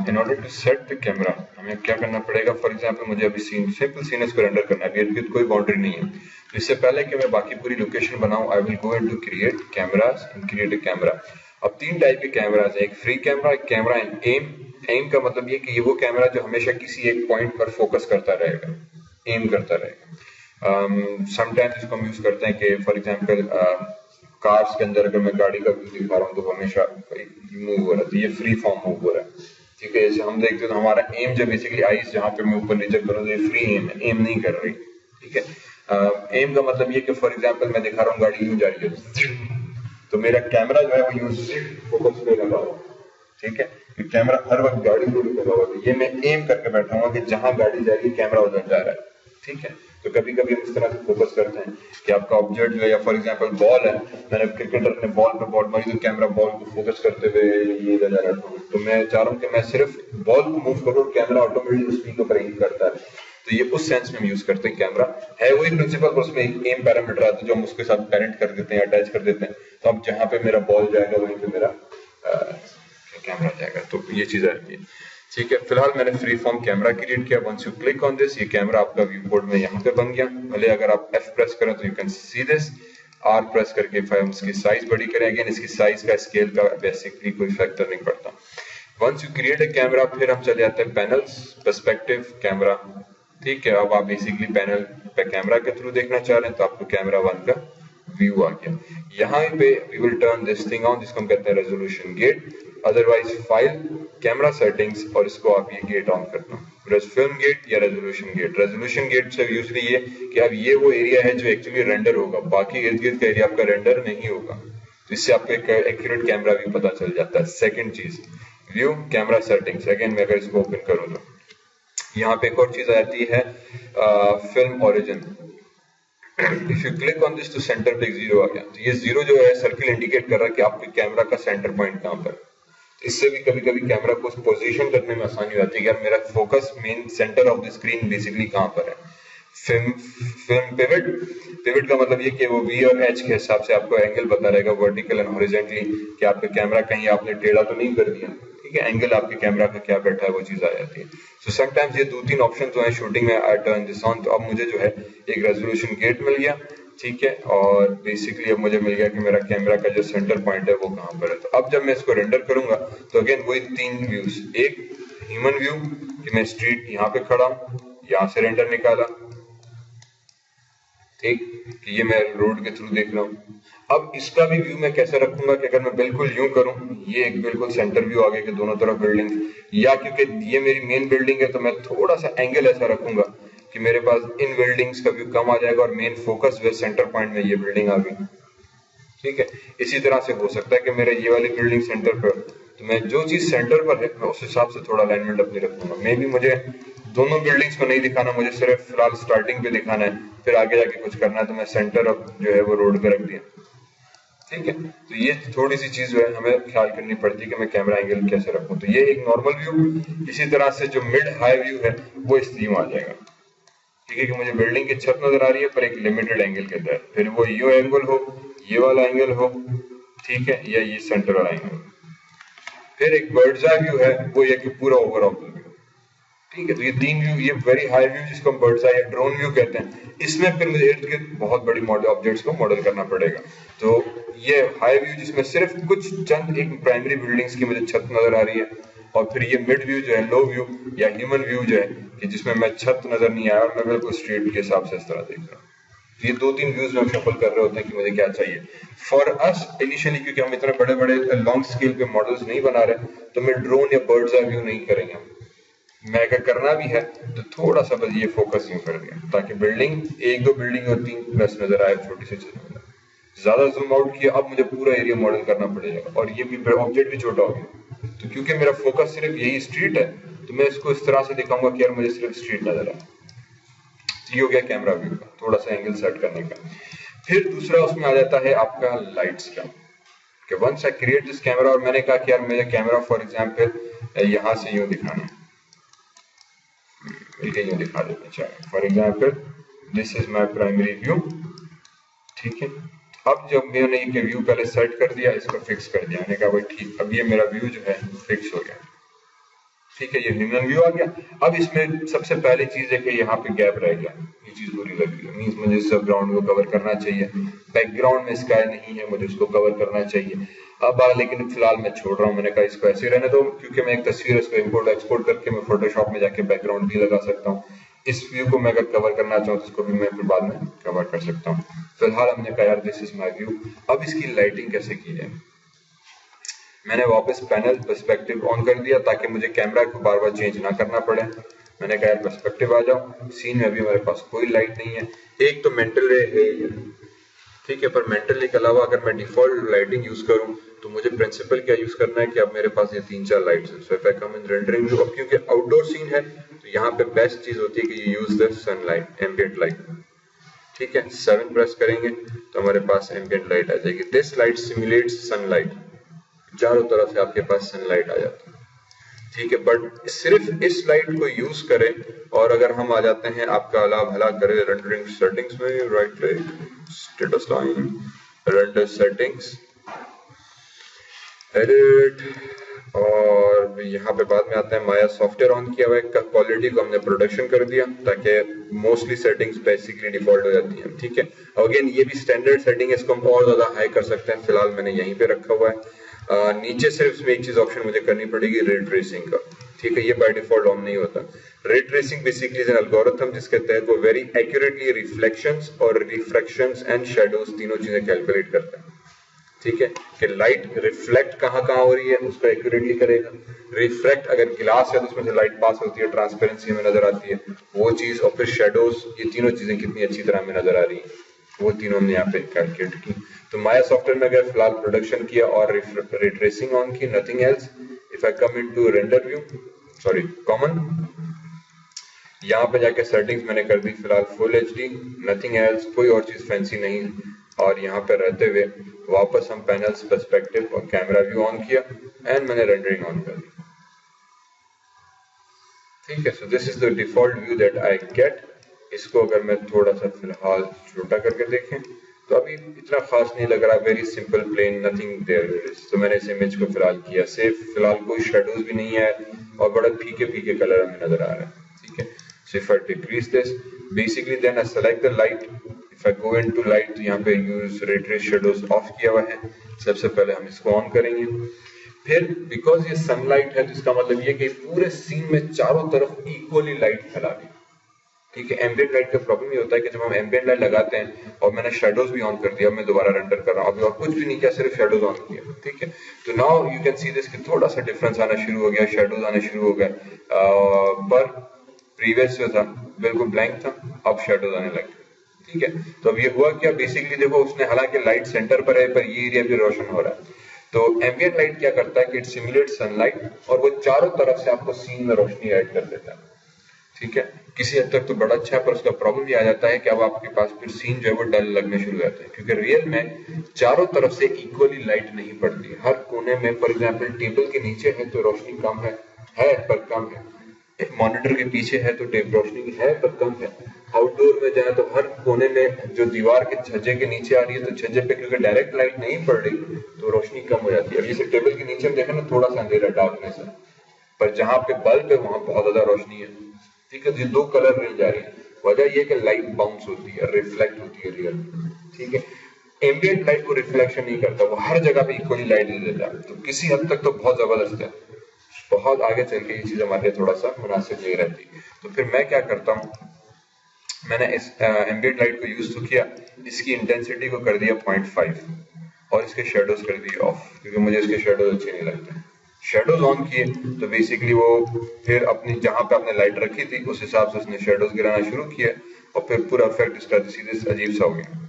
In order to set the camera हमें क्या करना पड़ेगा? फॉर एग्जांपल मुझे अभी सीन सिंपल सीन इसको रेंडर करना है, इर्द गिर्द कोई बाउंड्री नहीं है, तो इससे पहले कि मैं बाकी पूरी लोकेशन बनाऊं I will go into create cameras and create a camera. अब तीन टाइप के कैमरास हैं, एक फ्री कैमरा, एक कैमरा एंड एम। एम का मतलब ये कि ये वो कैमरा जो हमेशा किसी एक पॉइंट पर फोकस करता रहेगा, एम करता रहेगा। समटाइम्स इसको हम यूज करते हैं कि फॉर एग्जांपल कार्स के अंदर अगर मैं गाड़ी का व्यू दिखा रहा हूँ तो हमेशा मूव हो रहा है, तो ये फ्री फॉर्म मूव हो रहा है। ठीक है, जैसे हम देखते हैं तो हमारा एम जो बेसिकली आईज जहाँ पे मैं ऊपर नीचे करूँ तो ये फ्री एम है, एम नहीं कर रही। ठीक है, एम का मतलब ये कि फॉर एग्जांपल मैं दिखा रहा हूँ गाड़ी यूं जा रही है तो मेरा कैमरा जो है वो यूं फोकस पे लगा हुआ। ठीक है, कैमरा हर वक्त गाड़ी को लगा हुआ है, ये मैं एम करके बैठा हूँ कि जहां गाड़ी जा रही है कैमरा उधर जा रहा है। ठीक है, तो कभी कभी हम इस तरह से फोकस करते हैं कि आपका ऑब्जेक्ट जो है, या फॉर एग्जांपल बॉल है, मैंने क्रिकेटर ने बॉल पे बॉल मारी तो कैमरा बॉल को फोकस करते हुए ये इधर जा रहा है, तो मैं चाह रहा हूँ कि मैं सिर्फ बॉल को मूव करूँ और कैमरा ऑटोमेटिकली उस स्क्रीन पर एम करता है। तो ये उस सेंस में हम यूज करते हैं, कैमरा है वही प्रिंसिपल, पर उसमें एक एम पैरामीटर आता है जो हम उसके साथ पेरेंट कर देते हैं, अटैच कर देते हैं, तो अब जहां पे मेरा बॉल जाएगा वहीं पे मेरा कैमरा जाएगा। तो ये चीज आती है। ठीक है, फिलहाल मैंने फ्री फॉर्म कैमरा क्रिएट किया। Once you click on this, ये कैमरा आपका व्यू बोर्ड में यहाँ पे बन गया। भले अगर आप F प्रेस करें तो you can see this, R press करके हम इसकी साइज बड़ी करें, अगेन इसकी साइज का स्केल का बेसिकली कोई फैक्टर नहीं पड़ता। Once you create a camera, फिर हम चले जाते हैं पैनल्स, पर्सपेक्टिव, कैमरा। ठीक है, अब आप बेसिकली पैनल पे कैमरा के थ्रू देखना चाह रहे हैं तो आपको कैमरा 1 का व्यू आ गया। यहाँ पे we will turn this thing on, जिसको हम कहते हैं resolution gate, otherwise file, camera settings, और इसको आप ये गेट ऑन करना, फिल्म गेट या रेजोल्यूशन गेट। रेजोल्यूशन गेट से यूजली ये कि अब ये वो एरिया है जो एक्चुअली रेंडर होगा, बाकी इर्द गिर्द का एरिया आपका रेंडर नहीं होगा, तो इससे आपको एक एक्यूरेट कैमरा व्यू पता चल जाता है। सेकंड चीज, व्यू कैमरा सेटिंग्स। अगेन मैं अगर इसको ओपन करूँ तो यहाँ पे एक और चीज आती है, film origin. If you click on this तो सेंटर पे 0 आ गया, तो ये 0 जो है सर्किल इंडिकेट कर रहा है कि आपके कैमरा का सेंटर पॉइंट कहाँ पर। इससे भी कभी कभी कैमरा को पोजीशन करने में आसानी होती है कि यार मेरा focus main centre of the screen basically कहाँ पर है। फिल्म पिवट, पिवट का मतलब ये कि वो V और H के हिसाब से आपको एंगल बता रहेगा, वर्टिकल एंड हॉरिजॉन्टली, कि आपका कैमरा कहीं आपने टेढ़ा तो नहीं कर दिया। ठीक है, एंगल आपके कैमरा का क्या बैठा है वो चीज आ जाती है। सो समटाइम्स ये 2-3 ऑप्शन जो है शूटिंग में आई टर्न दिस ऑन, तो अब मुझे जो है एक रेजोल्यूशन गेट मिल गया। ठीक है, और बेसिकली अब मुझे मिल गया कि मेरा कैमरा का जो सेंटर पॉइंट है वो कहाँ पर है। तो अब जब मैं इसको रेंडर करूंगा तो अगेन वही 3 व्यूज, एक ह्यूमन व्यू कि मैं स्ट्रीट यहाँ पे खड़ा हूँ, यहाँ से रेंडर निकाला, ठीक, कि ये मैं रोड के थ्रू देख रहा हूँ। अब इसका भी व्यू मैं कैसे रखूंगा कि अगर मैं बिल्कुल यूं करूं, ये एक बिल्कुल सेंटर व्यू आगे के दोनों तरफ बिल्डिंग, या क्योंकि ये मेरी मेन बिल्डिंग है तो मैं थोड़ा सा एंगल ऐसा रखूंगा कि मेरे पास इन बिल्डिंग्स का व्यू कम आ जाएगा और मेन फोकस वे सेंटर पॉइंट में ये बिल्डिंग आ गई। ठीक है, इसी तरह से हो सकता है कि मेरे ये वाली बिल्डिंग सेंटर पर, तो मैं जो चीज सेंटर पर है मैं उस हिसाब से थोड़ा अलाइनमेंट अपनी रखूंगा। मे भी मुझे दोनों बिल्डिंग्स को नहीं दिखाना, मुझे सिर्फ फिलहाल स्टार्टिंग पे दिखाना है, फिर आगे जाके कुछ करना है तो मैं सेंटर अब जो है वो रोड पे रख दिया। ठीक है, तो ये थोड़ी सी चीज जो है हमें ख्याल करनी पड़ती है कि मैं कैमरा एंगल कैसे रखूं। तो ये एक नॉर्मल व्यू। इसी तरह से जो मिड हाई व्यू है वो इस व्यू आ जाएगा। ठीक है, कि मुझे बिल्डिंग की छत नजर आ रही है पर एक लिमिटेड एंगल के तहत, फिर वो ये एंगल हो, ये वाला एंगल हो, ठीक है, या ये सेंटर वाला एंगल। फिर एक बर्ड्स आई व्यू है, वो ये कि पूरा ओवरऑल व्यू। ठीक है, तो ये 3 व्यू, ये वेरी हाई व्यू जिसको हम बर्ड्स आई या ड्रोन व्यू कहते हैं, इसमें फिर मुझे इर्द गिर्द बहुत बड़ी मॉडल ऑब्जेक्ट्स को मॉडल करना पड़ेगा। तो ये हाई व्यू जिसमें सिर्फ कुछ चंद एक प्राइमरी बिल्डिंग्स की मुझे छत नजर आ रही है, और फिर ये मिड व्यू जो है, लो व्यू या ह्यूमन व्यू जो है, कि जिसमें मैं छत नजर नहीं आया और मैं बिल्कुल स्ट्रीट के हिसाब से इस तरह देख रहा हूँ। ये 2-3 व्यूज में हम शफल कर रहे होते हैं कि मुझे क्या चाहिए। फॉर अस इनिशियली, क्योंकि हम इतने बड़े बड़े लॉन्ग स्केल पे मॉडल्स नहीं बना रहे, तो मैं ड्रोन या बर्ड्स आई व्यू नहीं करेंगे। मैं अगर करना भी है तो थोड़ा सा बस ये फोकस यूं कर दिया ताकि बिल्डिंग, 1-2 बिल्डिंग और 3 बस नजर आए, छोटी सी चीज नजर आए। ज्यादा जूम आउट किया, अब मुझे पूरा एरिया मॉडल करना पड़ेगा, और ये भी ऑब्जेक्ट भी छोटा हो गया। तो क्योंकि मेरा फोकस सिर्फ यही स्ट्रीट है, तो मैं इसको इस तरह से दिखाऊंगा कि यार मुझे सिर्फ स्ट्रीट नजर आए। ये हो गया कैमरा व्यू का, थोड़ा सा एंगल सेट करने का। फिर दूसरा उसमें आ जाता है आपका लाइट्स का, कि once I create this camera, और मैंने कहा कि यार मेरा कैमरा फॉर एग्जांपल यहाँ से यूं दिखाना है, यूं दिखा देते हैं। For example this is my primary view. ठीक है, अब जब मैंने ये व्यू पहले सेट कर दिया, इसको फिक्स कर दिया, मैंने कहा भाई ठीक, अब ये मेरा व्यू जो है फिक्स हो गया। ठीक है, ये ह्यूमन व्यू आ गया। अब इसमें सबसे पहली चीज है कि यहाँ पे गैप रह गया, ये चीज बुरी लग रही है, मीन्स मुझे इस ग्राउंड को कवर करना चाहिए, बैकग्राउंड में स्काई नहीं है, मुझे उसको कवर करना चाहिए। अब लेकिन फिलहाल मैं छोड़ रहा हूँ, मैंने कहा इसको ऐसे रहने दो, क्योंकि मैं एक तस्वीर इसको इम्पोर्ट एक्सपोर्ट करके मैं फोटोशॉप में जाके बैकग्राउंड भी लगा सकता हूँ। इस व्यू को मैं अगर कवर करना चाहूँ तो इसको भी मैं फिर बाद में कवर कर सकता हूँ। फिलहाल हमने कहा यार दिस इज माई व्यू। अब इसकी लाइटिंग कैसे की जाए, मैंने वापस पैनल पर्सपेक्टिव ऑन कर दिया ताकि मुझे कैमरा को बार बार चेंज ना करना पड़े। मैंने कहा पर्सपेक्टिव आ जाओ, सीन में अभी हमारे पास कोई लाइट नहीं है, एक तो मेंटल रे है, ठीक है, पर मेंटल रे के अलावा अगर मैं डिफॉल्ट लाइटिंग यूज करूं तो मुझे प्रिंसिपल क्या यूज करना है कि अब मेरे पास ये 3-4 लाइट्स हैं। सो if I come in rendering view, अब क्योंकि आउटडोर सीन है तो यहाँ पे बेस्ट चीज होती है कि you use the sunlight, ambient light, ठीक है। 7 प्रेस करेंगे तो हमारे पास एम्बिएंट लाइट आ जाएगी। दिस लाइट सिमुलेट्स सनलाइट, चारों तरफ से आपके पास सनलाइट आ जाती है, ठीक है। बट सिर्फ इस लाइट को यूज करें, और अगर हम आ जाते हैं आपका अला भला करें रेंडरिंग सेटिंग्स में, right click, status line, render settings, edit, और यहाँ पे बाद में आता है माया सॉफ्टवेयर ऑन किया हुआ है, क्वालिटी को हमने प्रोडक्शन कर दिया ताकि मोस्टली सेटिंग्स बेसिकली डिफॉल्ट हो जाती हैं, ठीक है। अगेन ये भी स्टैंडर्ड सेटिंग है, इसको हम और ज्यादा हाई कर सकते हैं, फिलहाल मैंने यहीं पे रखा हुआ है। नीचे सिर्फ इसमें एक चीज ऑप्शन मुझे करनी पड़ेगी, रे ट्रेसिंग का, ठीक है, ये बाय डिफॉल्ट ऑन नहीं होता। Ray tracing basically is an algorithm जिसके तहत वो वेरी एक्यूरेटली रिफ्लेक्शंस और रिफ्रैक्शंस एंड शैडोज तीनों चीजें कैलकुलेट करता है, ठीक है, कि लाइट रिफ्लेक्ट कहाँ हो रही है उसको एक्यूरेटली करेगा, रिफ्रैक्ट अगर गिलास है तो उसमें से लाइट पास होती है, ट्रांसपेरेंसी में नजर आती है वो चीज, और फिर शेडोज, ये तीनों चीजें कितनी अच्छी तरह में नजर आ रही है वो तीनों हमने यहाँ पे कैलकुलेट की। तो माया सॉफ्टवेयर में अगर फिलहाल प्रोडक्शन किया और रिट्रेसिंग ऑन की, nothing else. If I come into render view, sorry common, यहाँ पे जाके सेटिंग्स मैंने कर दी फिलहाल फुल एचडी, नथिंग एल्स, कोई और चीज फैंसी नहीं। और यहाँ पे रहते हुए वापस हम पैनल्स पर्सपेक्टिव और कैमरा व्यू ऑन किया एंड मैंने रेंडरिंग ऑन कर दी, ठीक है। So this is the default view that I get. इसको अगर मैं थोड़ा सा फिलहाल छोटा करके देखें तो अभी इतना खास नहीं लग रहा, very simple plain, nothing there. तो मैंने इस इमेज को फिलहाल किया सेव, फिलहाल कोई शेडोज भी नहीं है और बड़ा फीके फीके कलर हमें नजर आ रहा है, ठीक है। So if I decrease this basically then I select the light, if I go into light तो यहाँ पे यूज रे ट्रेस शेडोज ऑफ किया हुआ है। सबसे पहले हम इसको ऑन करेंगे, फिर बिकॉज ये सनलाइट है तो इसका मतलब ये कि पूरे सीन में चारों तरफ इक्वली लाइट फैला दी, ठीक है। एम्बिएंट लाइट का प्रॉब्लम ये होता है कि जब हम एम्बिएंट लाइट लगाते हैं और मैंने शेडोज भी ऑन कर दिया, मैं दोबारा रेंडर कर रहा हूँ, अभी और कुछ भी नहीं किया, सिर्फ शेडोज ऑन किया, ठीक है। तो now you can see this कि थोड़ा सा डिफरेंस आना शुरू हो गया, शेडोज आने शुरू हो गए, पर प्रीवियस जो था बिल्कुल ब्लैंक था, अब शेडोज आने लगे, ठीक है। तो अब ये हुआ क्या, बेसिकली देखो उसने हालांकि लाइट सेंटर पर है पर ये एरिया भी रोशन हो रहा है। तो एम्बिएंट लाइट क्या करता है कि इट सिमुलेट्स सनलाइट और वो चारों तरफ से आपको सीन में रोशनी ऐड कर देता है, ठीक है। किसी हद तक तो बड़ा अच्छा है, पर उसका प्रॉब्लम ये आ जाता है कि अब आपके पास फिर सीन जो है वो डल लगने शुरू हो जाता है, क्योंकि रियल में चारों तरफ से इक्वली लाइट नहीं पड़ती, हर कोने में, फॉर एग्जांपल टेबल के नीचे है तो रोशनी कम है पर कम है, मॉनिटर के पीछे है तो रोशनी है पर कम है। आउटडोर में जाए तो हर कोने में जो दीवार के छज्जे के नीचे आ रही है तो छज्जे पे क्योंकि डायरेक्ट लाइट नहीं पड़ रही तो रोशनी कम हो जाती है। अब जैसे टेबल के नीचे हम देखें ना, थोड़ा सा अंधेरा डार्कनेस है, पर जहाँ पे बल्ब है वहां बहुत ज्यादा रोशनी है, ठीक है। ये दो कलर रेंज आ रही है, वजह यह कि लाइट बाउंस होती है, रिफ्लेक्ट होती है रियल, ठीक है। एम्बिएंट लाइट को रिफ्लेक्शन नहीं करता, वो हर जगह पे इक्वली लाइट दे देता है, तो किसी हद तक तो बहुत जबरदस्त है, बहुत आगे चल के ये चीज हमारे लिए थोड़ा सा मुनासिब नहीं रहती। तो फिर मैं क्या करता हूँ, मैंने इस एम्बिएंट लाइट को यूज तो किया, इसकी इंटेंसिटी को कर दिया 0.5 और इसके शेडोज कर दिए ऑफ, क्योंकि मुझे इसके शेडोज अच्छे नहीं लगते। शेडोज ऑन किए तो बेसिकली वो फिर अपनी जहां पे आपने लाइट रखी थी उस हिसाब से उसने शेडोज गिराना शुरू किया और फिर पूरा इफेक्ट इसका सीधे अजीब सा हो गया,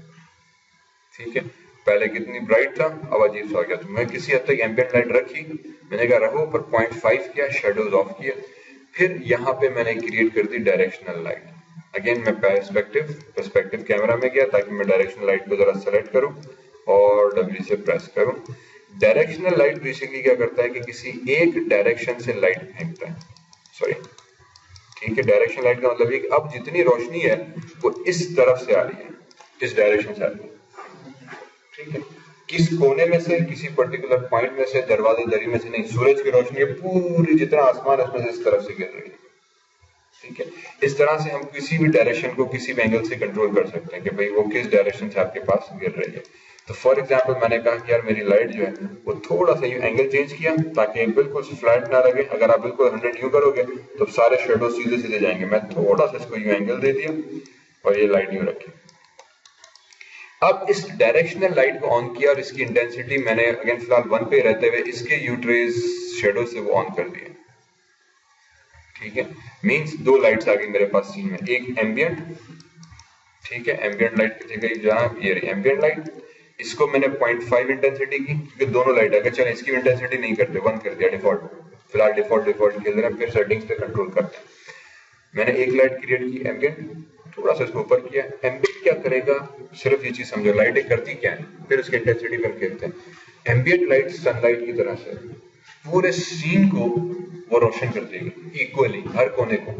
ठीक है। पहले कितनी ब्राइट था अब अजीब सा हो गया। तो मैं किसी हद तक एम्बिएंट लाइट रखी, मैंने कहा रहो, पर 0.5 किया, शेडोज ऑफ किया। फिर यहाँ पे मैंने क्रिएट कर दी डायरेक्शनल लाइट। अगेन मैं पर्सपेक्टिव कैमरा में गया ताकि मैं डायरेक्शनल लाइट को जरा सेलेक्ट करूं और W से प्रेस करूं। डायरेक्शनल लाइट बेसिकली क्या करता है कि किसी एक डायरेक्शन से लाइट फेंकता है, सॉरी, ठीक है। डायरेक्शन लाइट का मतलब है कि अब जितनी रोशनी है वो इस तरफ से आ रही है, इस डायरेक्शन से आ रही है, ठीक है। किस कोने में से, किसी पर्टिकुलर पॉइंट में से, दरवाजे दरी में से नहीं, सूरज की रोशनी पूरी जितना आसमान है उसमें से इस तरफ से गिर रही है। ठीक है, इस तरह से हम किसी भी डायरेक्शन को किसी भी एंगल से कंट्रोल कर सकते हैं कि भाई वो किस डायरेक्शन से आपके पास गिर रही है। तो फॉर एग्जांपल मैंने कहा कि यार मेरी लाइट जो है वो थोड़ा सा यूं एंगल चेंज किया ताकि बिल्कुल फ्लैट ना लगे। अगर आप बिल्कुल 100 यूं करोगे तो सारे शेडो सीधे सीधे जाएंगे। मैं थोड़ा सा इसको यूं एंगल दे दिया और ये लाइट यूं रखी। अब इस डायरेक्शनल लाइट को ऑन किया और इसकी इंटेंसिटी मैंने अगेन फिलहाल 1 पे रहते हुए इसके यूट्रेज शेडो से वो ऑन कर दिया। ठीक है, मींस दो लाइट्स आ गई मेरे पास सीन में, एक एम्बिएंट, ठीक है, एम्बिएंट लाइट कितनी गई जनाब, ये रही एम्बिएंट लाइट। इसको मैंने 0.5 इंटेंसिटी की क्योंकि दोनों लाइट है। चलो इसकी इंटेंसिटी नहीं करते, 1 कर दिया डिफॉल्ट, फिलहाल डिफॉल्ट खेल रहे हैं, फिर सेटिंग्स पे कंट्रोल करते हैं। मैंने एक लाइट क्रिएट की एम्बिएंट, थोड़ा सा इसको ऊपर किया। एम्बिएंट क्या करेगा, सिर्फ ये चीज समझो, लाइट करती क्या है, फिर उसकी इंटेंसिटी पे खेलते हैं। एम्बिएंट लाइट सनलाइट की तरह से पूरे सीन को वो रोशन कर देगी इक्वली, हर कोने को।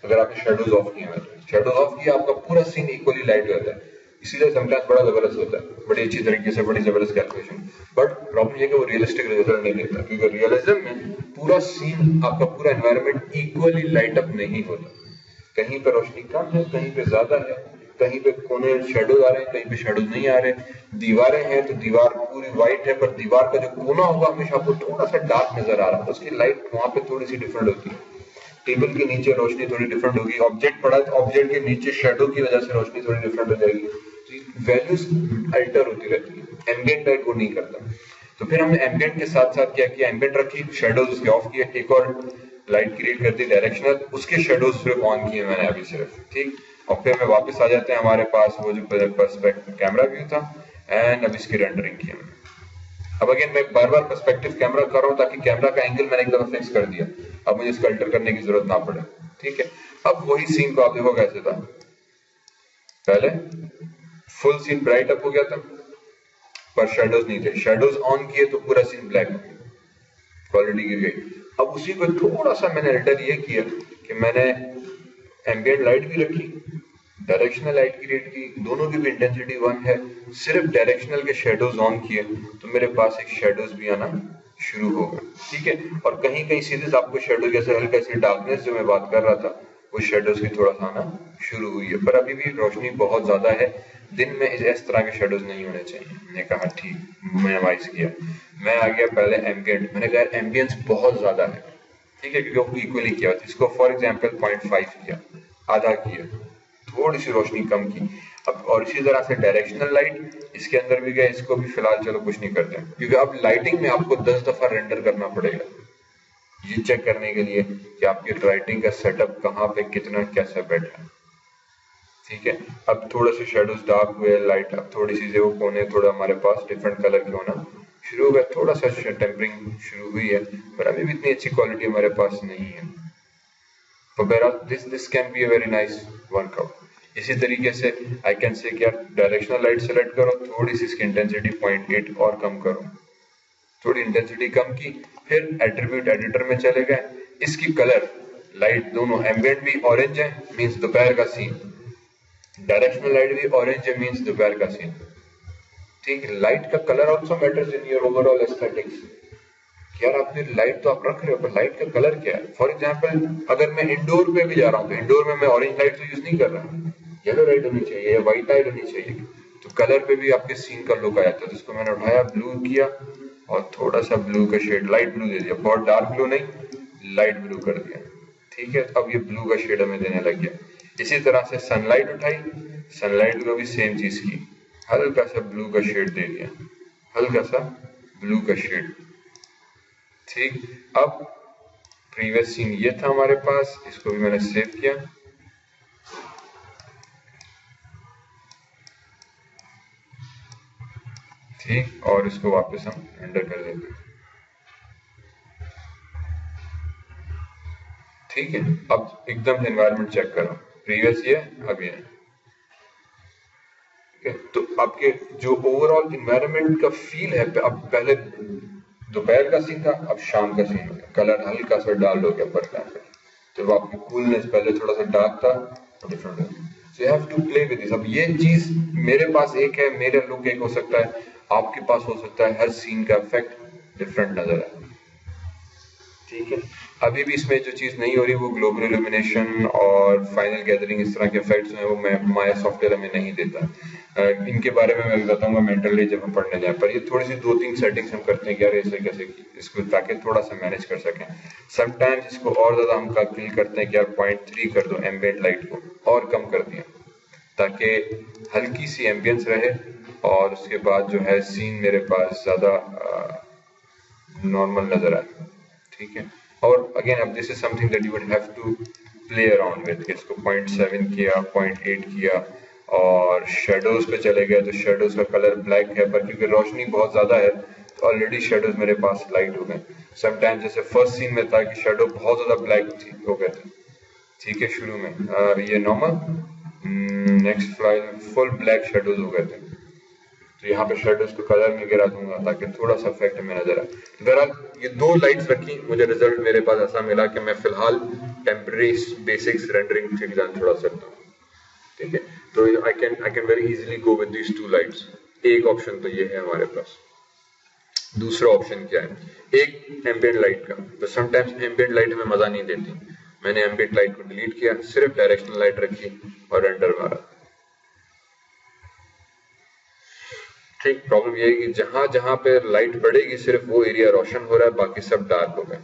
अगर आपने शेडोज ऑफ किए हैं, शेडोज ऑफ किया, आपका पूरा सीन इक्वली लाइट होता है। इसीलिए समटाइम्स बड़ा जबरदस्त होता है, बड़ी अच्छी तरीके से, बड़ी जबरदस्त कैलकुलेशन। बट प्रॉब्लम ये कि वो रियलिस्टिक रिजल्ट नहीं देता, क्योंकि रियलिज्म में पूरा सीन, आपका पूरा एनवायरनमेंट इक्वली लाइट अप नहीं होता। कहीं पे रोशनी कम है, कहीं पे ज्यादा है, कहीं पे कोने शेडोज आ रहे हैं, कहीं पे शेडोज नहीं आ रहे। दीवारें हैं तो दीवार पूरी व्हाइट है, पर दीवार का जो कोना होगा हमेशा आपको थोड़ा सा डार्क नजर आ रहा है, तो उसकी लाइट वहां पे थोड़ी सी डिफरेंट होती है। टेबल के नीचे रोशनी थोड़ी डिफरेंट होगी, ऑब्जेक्ट पड़ा तो ऑब्जेक्ट के नीचे शेडो की वजह से रोशनी थोड़ी डिफरेंट हो जाएगी। तो वैल्यूज अल्टर होती रहती है, एम्बिएंट लाइट वो नहीं करता। तो फिर हमने एम्बिएंट के साथ साथ क्या किया, एम्बिएंट रखी, शेडोज उसके ऑफ किए, एक और लाइट क्रिएट कर दी डायरेक्शनल, उसके शेडोज सिर्फ ऑन किए मैंने अभी सिर्फ, ठीक। और फिर मैं वापस आ जाते हैं हमारे पास वो जो पर्सपेक्टिव कैमरा व्यू था, एंड अब इसकी रेंडरिंग की हमने। अब अगेन मैं बार बार पर्सपेक्टिव कैमरा कर रहा हूं ताकि कैमरा का एंगल मैंने एक दफा फिक्स कर दिया, अब मुझे इसको अल्टर करने की जरूरत ना पड़े। ठीक है, अब वही सीन को आप देखो कैसे था, पहले फुल सीन ब्राइट अप हो गया था पर शेडोज नहीं थे, शेडोज ऑन किए तो पूरा सीन ब्लैक हो गया, क्वालिटी गिर गई। अब उसी को थोड़ा सा मैंने अल्टर ये किया कि मैंने एम्बिएंट लाइट भी रखी, डायरेक्शनल लाइट क्रिएट की, दोनों की भी इंटेंसिटी 1 है, सिर्फ डायरेक्शनल के शेडोज ऑन किए तो मेरे पास एक शेडोज भी आना शुरू हो गए। ठीक है, और कहीं कहीं सीधे आपको शेडो जैसे हल्का सी डार्कनेस जो मैं बात कर रहा था वो शेडोज की थोड़ा सा आना शुरू हुई है, पर अभी भी रोशनी बहुत ज्यादा है, दिन में इस तरह के शेडोज नहीं होने चाहिए। मैंने कहा ठीक, मिनिमाइज किया। मैं आ गया पहले एम्बिएंट, मैंने कहा एम्बियंस बहुत ज्यादा है, ठीक है, क्योंकि इक्वली किया, इसको फॉर एग्जांपल 0.5 किया, आधा किया, थोड़ी सी रोशनी कम की। अब और इसी तरह से डायरेक्शनल लाइट इसके अंदर भी गए, इसको भी फिलहाल चलो कुछ नहीं करते, क्योंकि अब लाइटिंग में आपको 10 दफा रेंडर करना पड़ेगा ये चेक करने के लिए कि आपकी लाइटिंग का सेटअप कहाँ पे कितना कैसा बैठा है। ठीक है, अब थोड़े से शेडोज डार्क हुए, लाइट अब थोड़ी सी वो कोने थोड़ा हमारे पास डिफरेंट कलर के होना शुरू हो गया, थोड़ा सा टेम्परिंग शुरू हुई है, पर अभी भी इतनी अच्छी क्वालिटी हमारे पास नहीं है। तो बहरहाल this can be a very nice workout. इसी तरीके से आई कैन से क्या, डायरेक्शनल लाइट सेलेक्ट करो, थोड़ी सी इसकी इंटेंसिटी 0.8 और कम करो, थोड़ी इंटेंसिटी कम की, फिर एट्रीब्यूट एडिटर में चले गए, इसकी कलर लाइट दोनों एम्बिएंट भी ऑरेंज है मींस दोपहर का सीन, डायरेक्शनल लाइट भी ऑरेंज है मींस दोपहर का सीन। ठीक, लाइट का colour also matters in your overall aesthetics. यार आपने लाइट तो आप रख रहे हो, पर लाइट का कलर क्या है। फॉर एग्जांपल अगर मैं इंडोर पे भी जा रहा हूँ तो इंडोर में मैं ऑरेंज लाइट तो यूज नहीं कर रहा, येलो लाइट होनी चाहिए या व्हाइट लाइट होनी चाहिए, तो कलर पे भी आपके सीन का लुक आया था। तो इसको मैंने उठाया, ब्लू किया और थोड़ा सा ब्लू का शेड, लाइट ब्लू दे दिया, बहुत डार्क ब्लू नहीं, लाइट ब्लू कर दिया। ठीक है, अब ये ब्लू का शेड हमें देने लग गया। इसी तरह से सनलाइट उठाई, सनलाइट को भी सेम चीज की, हल्का सा ब्लू का शेड दे दिया, हल्का सा ब्लू का शेड। ठीक, अब प्रीवियस सीन ये था हमारे पास, इसको भी मैंने सेव किया। ठीक, और इसको वापस हम एंटर कर देंगे। ठीक है, अब एकदम से एनवायरनमेंट चेक करो, प्रीवियस ये, अब ये। तो आपके जो ओवरऑल एनवायरनमेंट का फील है, अब पहले दोपहर का सीन था, अब शाम का सीन हो गया, कलर हल्का सा डार्क हो गया पर एग्जाम्पल, तो आपकी कूलनेस पहले थोड़ा सा डार्क था, डिफरेंट हो गया। So you have to play with this. अब ये चीज मेरे पास एक है, मेरा लुक एक हो सकता है, आपके पास हो सकता है हर सीन का इफेक्ट डिफरेंट नजर आए, ठीक है। अभी भी इसमें जो चीज नहीं हो रही वो ग्लोबल इल्यूमिनेशन और फाइनल गैदरिंग, इस तरह के इफेक्ट्स हैं वो माया सॉफ्टवेयर हमें नहीं देता। इनके बारे में मैं बताऊंगा मेंटली जब हम पढ़ने जाए, पर ये थोड़ी सी 2-3 सेटिंग्स हम करते हैं कि यार ऐसे कैसे इसको ताकि थोड़ा सा मैनेज कर सकें। समटाइम्स इसको और ज्यादा हम कैलकुलेट करते हैं कि यार 0.3 कर दो एम्बिएंट लाइट को और कम कर दिया ताकि हल्की सी एम्बियंस रहे और उसके बाद जो है सीन मेरे पास ज्यादा नॉर्मल नजर आए, ठीक है। और अगेन अब this is something that you would have to play around with, इसको 0.7 किया, 0.8 किया और शेडोज पे चले गए तो शेडोज का कलर ब्लैक है, पर क्योंकि रोशनी बहुत ज्यादा है तो ऑलरेडी शेडोज मेरे पास लाइट हो गए। समटाइम जैसे फर्स्ट सीन में था कि शेडो बहुत ज्यादा ब्लैक हो गए थे, ठीक है, शुरू में ये normal, next flight full black shadows हो गए थे, तो यहाँ पे शेडोज को कलर में गिरा दूंगा ताकि थोड़ा सा इफेक्ट में नजर आए। बहरहाल ये 2 लाइट्स रखी, मुझे रिजल्ट मेरे पास ऐसा मिला कि मैं फिलहाल टेम्पररी बेसिक्स रेंडरिंग ठीक जान छोड़ा सकता हूँ, ठीक है। तो I can very easily go with these 2 lights. एक ऑप्शन तो ये है हमारे पास। दूसरा ऑप्शन क्या है, एक एम्बिएंट लाइट का, तो समटाइम्स एम्बिएंट लाइट हमें मजा नहीं देती, मैंने एम्बिएंट लाइट को डिलीट किया, सिर्फ डायरेक्शनल लाइट रखी और रेंडर मारा, ठीक। प्रॉब्लम ये है कि जहां जहां पे लाइट बढ़ेगी सिर्फ वो एरिया रोशन हो रहा है, बाकी सब डार्क हो गया,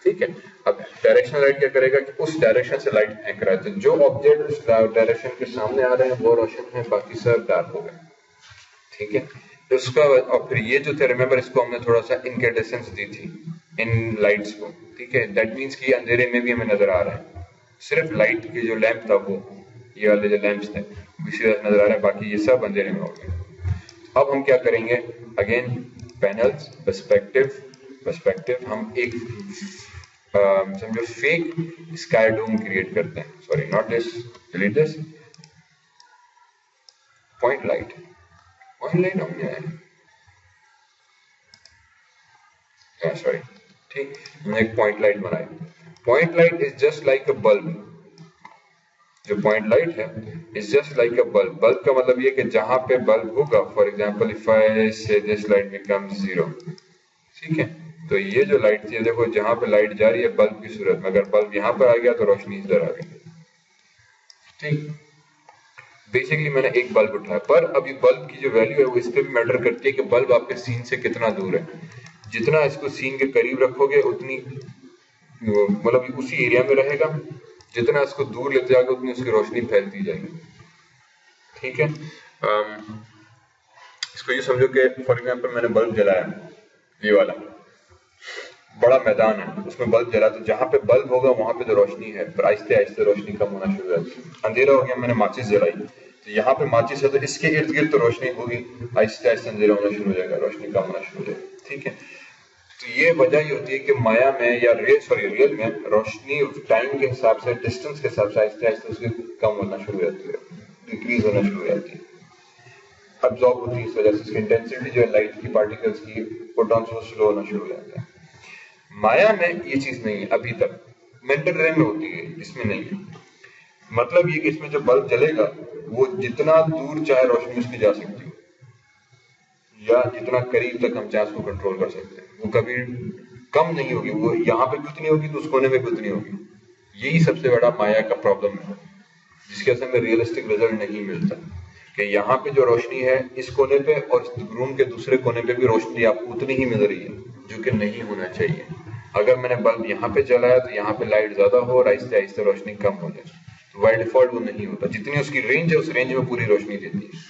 ठीक है। अब डायरेक्शनल लाइट क्या करेगा कि उस डायरेक्शन से लाइट फेंक रहा है, तो जो ऑब्जेक्ट उस डायरेक्शन के सामने आ रहे हैं वो रोशन है, बाकी सब डार्क हो गए, ठीक है। तो उसका और फिर ये जो थे, रिमेंबर इसको हमने थोड़ा सा इनकैंडेसेंस दी थी इन लाइट्स को, ठीक है। दैट मीन्स कि अंधेरे में भी हमें नजर आ रहा है, सिर्फ लाइट के जो लैंप था वो ये वाले जो लैंप्स थे इसी नजर आ रहे हैं, बाकी ये सब अंधेरे में हो गए। अब हम क्या करेंगे, अगेन पैनल्स, पर्सपेक्टिव, हम एक समझो फेक स्काई डोम क्रिएट करते हैं, sorry not this, delete this, point light हमने सॉरी, ठीक, हमने एक पॉइंट लाइट बनाई। Point light is just like a bulb, जो पॉइंट लाइट है is just like a bulb. Bulb का मतलब ये कि जहां पे बल्ब होगा, फॉर एग्जांपल इफ आई से दिस लाइट बिकम्स 0, ठीक है, तो ये जो लाइट थी देखो जहां पे लाइट जा रही है बल्ब की सूरत में, अगर बल्ब यहां पर आ गया तो रोशनी इधर आ गई, ठीक। बेसिकली मैंने एक बल्ब उठाया, पर अभी बल्ब की जो वैल्यू है वो इस पे भी मैटर करती है कि बल्ब आपके सीन से कितना दूर है। जितना इसको सीन के करीब रखोगे उतनी मतलब उसी एरिया में रहेगा, जितना इसको दूर लेते जाओगे उतनी उसकी रोशनी फैलती जाएगी, ठीक है। इसको ये समझो कि फॉर एग्जांपल मैंने बल्ब जलाया, ये वाला बड़ा मैदान है, उसमें बल्ब जला, तो जहां पे बल्ब होगा वहां पे तो रोशनी है, पर आहिस्ते आहिस्ते रोशनी कम होना शुरू हो जाती है। अंधेरा हो गया, मैंने माचिस जलाई, तो यहाँ पे माचिस है तो इसके इर्द गिर्द तो रोशनी होगी, आहिस्ते आहिस्ते अंधेरा होना शुरू हो जाएगा, रोशनी कम होना शुरू हो जाएगी, ठीक है। तो ये वजह ये होती है कि माया में या रियल में रोशनी टाइम के हिसाब से, डिस्टेंस के हिसाब से आहिस्ते आहिस्ते उसकी कम होना शुरू हो जाती है, डिक्रीज होना शुरू हो जाती है, अब्सॉर्ब होती है। इस वजह से इसकी इंटेंसिटी जो है लाइट की पार्टिकल्स की, फोटॉन्स वो स्लो होना शुरू हो जाता है। माया में ये चीज नहीं है अभी तक, मेंटल रेम में होती है, इसमें नहीं है। मतलब ये कि इसमें जो बल्ब जलेगा वो जितना दूर चाहे रोशनी उसकी जा सकती है, या जितना करीब तक हम चाहे उसको कंट्रोल कर सकते हैं, वो कभी कम नहीं होगी, वो यहाँ पे भी उतनी होगी तो उस कोने में भी उतनी होगी। यही सबसे बड़ा माया का प्रॉब्लम है, जिसके असर में रियलिस्टिक रिजल्ट नहीं मिलता, कि यहाँ पे जो रोशनी है इस कोने पे और रूम के दूसरे कोने पे भी रोशनी आपको उतनी ही मिल रही है, जो कि नहीं होना चाहिए। अगर मैंने बल्ब यहाँ पे जलाया तो यहाँ पे लाइट ज्यादा हो और आहिस्ते आहिस्ते रोशनी कम हो जाए, तो बाय डिफॉल्ट वो नहीं होता, जितनी उसकी रेंज है उस रेंज में पूरी रोशनी देती है।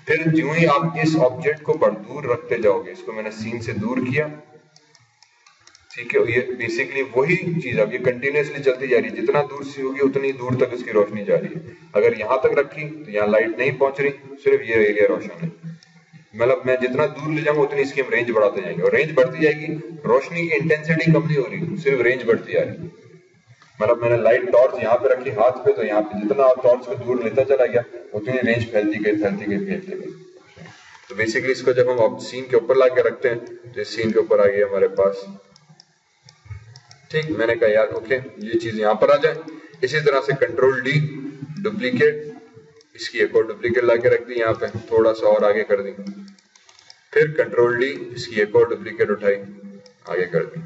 फिर जो ही आप इस ऑब्जेक्ट को बढ़ दूर रखते जाओगे, इसको मैंने सीन से दूर किया, ठीक है, ये बेसिकली वही चीज अब ये कंटिन्यूसली चलती जा रही है, जितना दूर से होगी उतनी दूर तक इसकी रोशनी जा रही है। अगर यहाँ तक रखी तो यहाँ लाइट नहीं पहुंच रही, सिर्फ ये एरिया रोशन है, मतलब मैं जितना दूर ले जाऊंगा उतनी इसकी हम रेंज बढ़ाते जाएंगे, और रेंज बढ़ती जाएगी, रोशनी की इंटेंसिटी कम नहीं हो रही, सिर्फ रेंज बढ़ती जा रही है। मतलब मैंने लाइट टॉर्च यहाँ पे रखी हाथ पे, तो यहाँ पे जितना टॉर्च को दूर लेता चला गया उतनी रेंज फैलती गई। तो बेसिकली इसको जब हम सीन के ऊपर ला के रखते हैं तो इस सीन के ऊपर आ गया हमारे पास, ठीक। मैंने कहा यार ओके ये चीज यहाँ पर आ जाए। इसी तरह से कंट्रोल डी, डुप्लीकेट, इसकी एक और डुप्लीकेट ला के रख दी, यहाँ पे थोड़ा सा और आगे कर दी, फिर कंट्रोल डी, इसकी एक और डुप्लीकेट उठाई, आगे कर दी,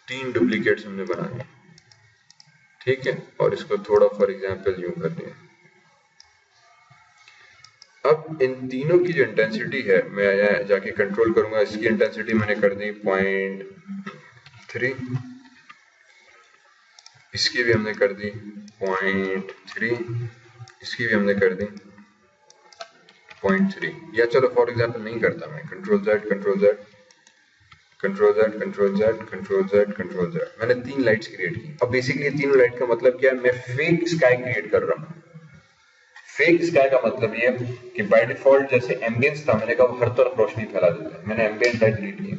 3 डुप्लीकेट्स हमने बना दी, ठीक है। और इसको थोड़ा फॉर एग्जांपल यूं कर दिया। अब इन तीनों की जो इंटेंसिटी है, मैं यहाँ जाके कंट्रोल करूंगा, इसकी इंटेंसिटी मैंने कर दी 0.3, इसकी भी हमने कर दी 0.3, इसकी भी हमने कर दी 0.3, या चलो फॉर एग्जांपल नहीं करता मैं, control Z, control Z, control Z, control Z, control Z, control Z, मैंने 3 लाइट्स क्रिएट की। अब बेसिकली ये तीनों लाइट का मतलब क्या है, मैं फेक स्काई क्रिएट कर रहा हूँ। फेक स्काई का मतलब ये कि बाय डिफॉल्ट जैसे एम्बियंस था, मैंने कहा वो हर तरफ रोशनी फैला देता है, मैंने एम्बियंट लाइट डिलीट की,